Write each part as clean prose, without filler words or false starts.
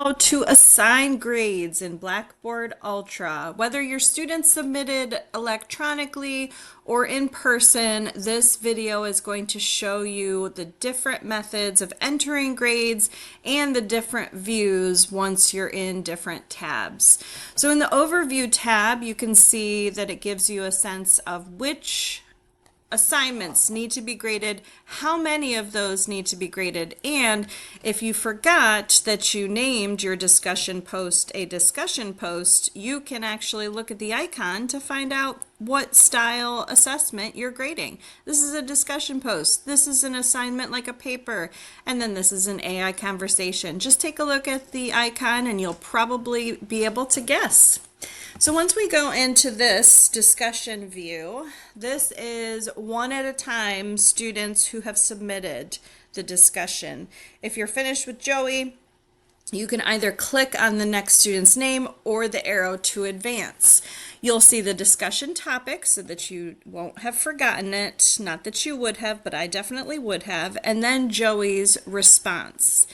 To assign grades in Blackboard Ultra. Whether your students submitted electronically or in person, this video is going to show you the different methods of entering grades and the different views once you're in different tabs. So in the Overview tab, you can see that it gives you a sense of which assignments need to be graded, how many of those need to be graded, and if you forgot that you named your discussion post a discussion post, you can actually look at the icon to find out what style assessment you're grading. This is a discussion post, this is an assignment like a paper, and then this is an AI conversation. Just take a look at the icon and you'll probably be able to guess. So once we go into this discussion view, this is one at a time students who have submitted the discussion. If you're finished with Joey, you can either click on the next student's name or the arrow to advance. You'll see the discussion topic so that you won't have forgotten it. Not that you would have, but I definitely would have. And then Joey's response.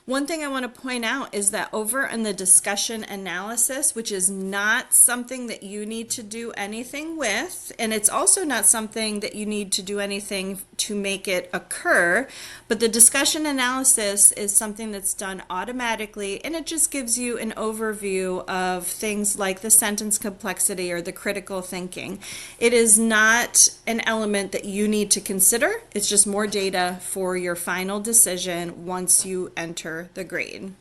One thing I want to point out is that over in the discussion analysis, which is not something that you need to do anything with, and it's also not something that you need to do anything to make it occur, but the discussion analysis is something that's done automatically, and it just gives you an overview of things like the sentence complexity or the critical thinking. It is not an element that you need to consider. It's just more data for your final decision once you enter the grade.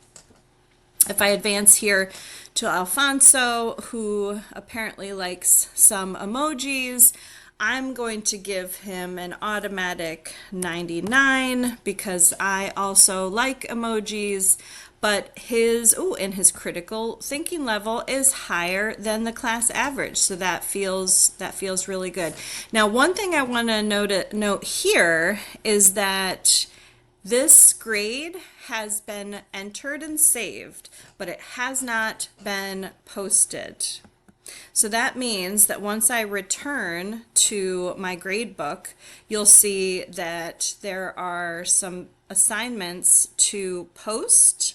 If I advance here to Alfonso, who apparently likes some emojis, I'm going to give him an automatic 99 because I also like emojis, but his critical thinking level is higher than the class average, so that feels really good. Now, one thing I want to note here is that this grade has been entered and saved, but it has not been posted. So that means that once I return to my gradebook, you'll see that there are some assignments to post,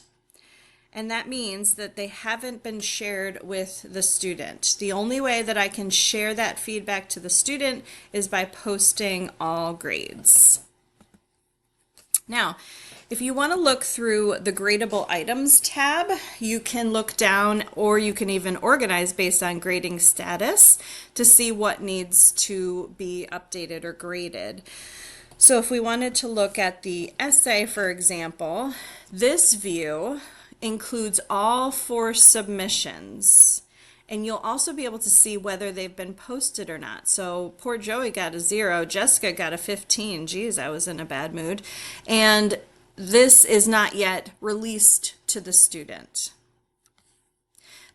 and that means that they haven't been shared with the student. The only way that I can share that feedback to the student is by posting all grades. Now, if you want to look through the Gradable Items tab, you can look down, or you can even organize based on grading status to see what needs to be updated or graded. So if we wanted to look at the essay, for example, this view includes all 4 submissions. And you'll also be able to see whether they've been posted or not. So poor Joey got a 0, Jessica got a 15. Geez, I was in a bad mood. And this is not yet released to the student.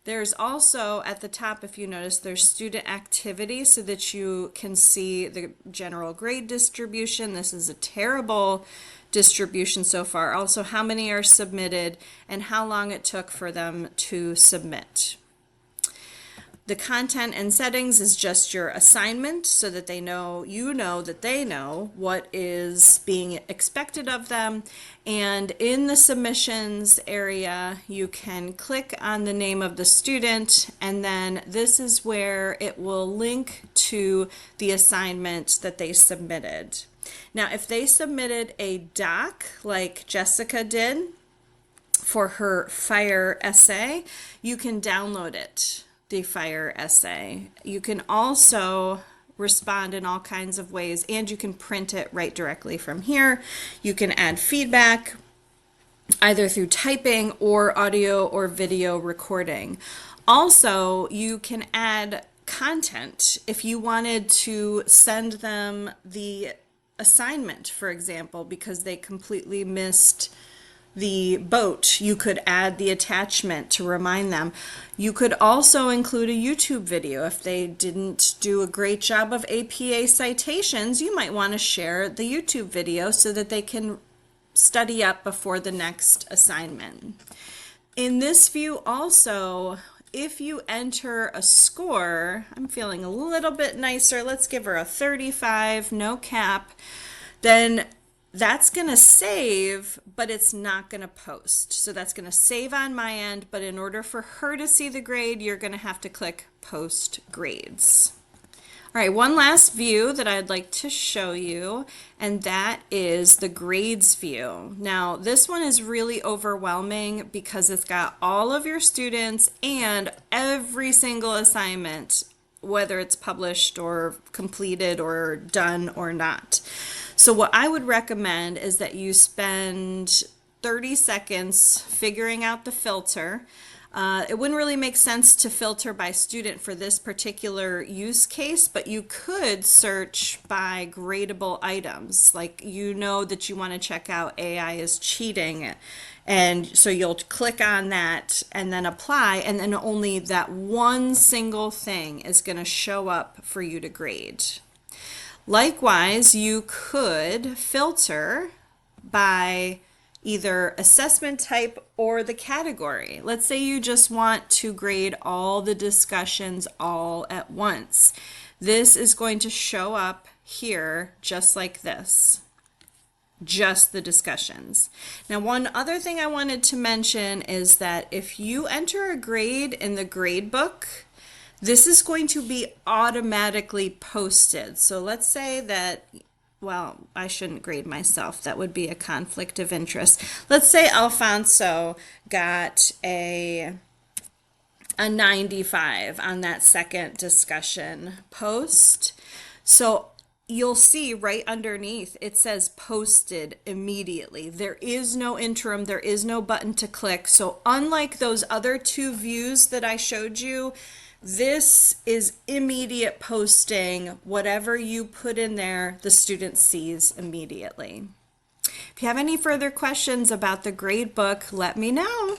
There's also at the top, if you notice, there's student activity so that you can see the general grade distribution. This is a terrible distribution so far. Also, how many are submitted and how long it took for them to submit. The content and settings is just your assignment so that they know, that they know what is being expected of them. And in the submissions area, you can click on the name of the student, and then this is where it will link to the assignment that they submitted. Now, if they submitted a doc like Jessica did for her fire essay, you can download it. The fire essay. You can also respond in all kinds of ways, and you can print it right directly from here. You can add feedback either through typing or audio or video recording. Also, you can add content if you wanted to send them the assignment, for example, because they completely missed the boat. You could add the attachment to remind them. You could also include a YouTube video. If they didn't do a great job of APA citations, you might want to share the YouTube video so that they can study up before the next assignment. In this view also, if you enter a score, I'm feeling a little bit nicer, let's give her a 35, no cap, then that's going to save, but it's not going to post. So that's going to save on my end, but in order for her to see the grade, you're going to have to click Post Grades. All right, one last view that I'd like to show you, and that is the grades view. Now, this one is really overwhelming because it's got all of your students and every single assignment, whether it's published or completed or done or not. So what I would recommend is that you spend 30 seconds figuring out the filter. It wouldn't really make sense to filter by student for this particular use case, but you could search by gradable items. Like, you know that you want to check out AI is cheating, and so you'll click on that and then apply, and then only that one single thing is going to show up for you to grade. Likewise, you could filter by either assessment type or the category. Let's say you just want to grade all the discussions all at once. This is going to show up here just like this, just the discussions. Now, one other thing I wanted to mention is that if you enter a grade in the gradebook, this is going to be automatically posted. So let's say that, well, I shouldn't grade myself. That would be a conflict of interest. Let's say Alfonso got a 95 on that second discussion post. So you'll see right underneath it says posted immediately. There is no interim, there is no button to click. So unlike those other two views that I showed you, this is immediate posting. Whatever you put in there, the student sees immediately. If you have any further questions about the gradebook, let me know.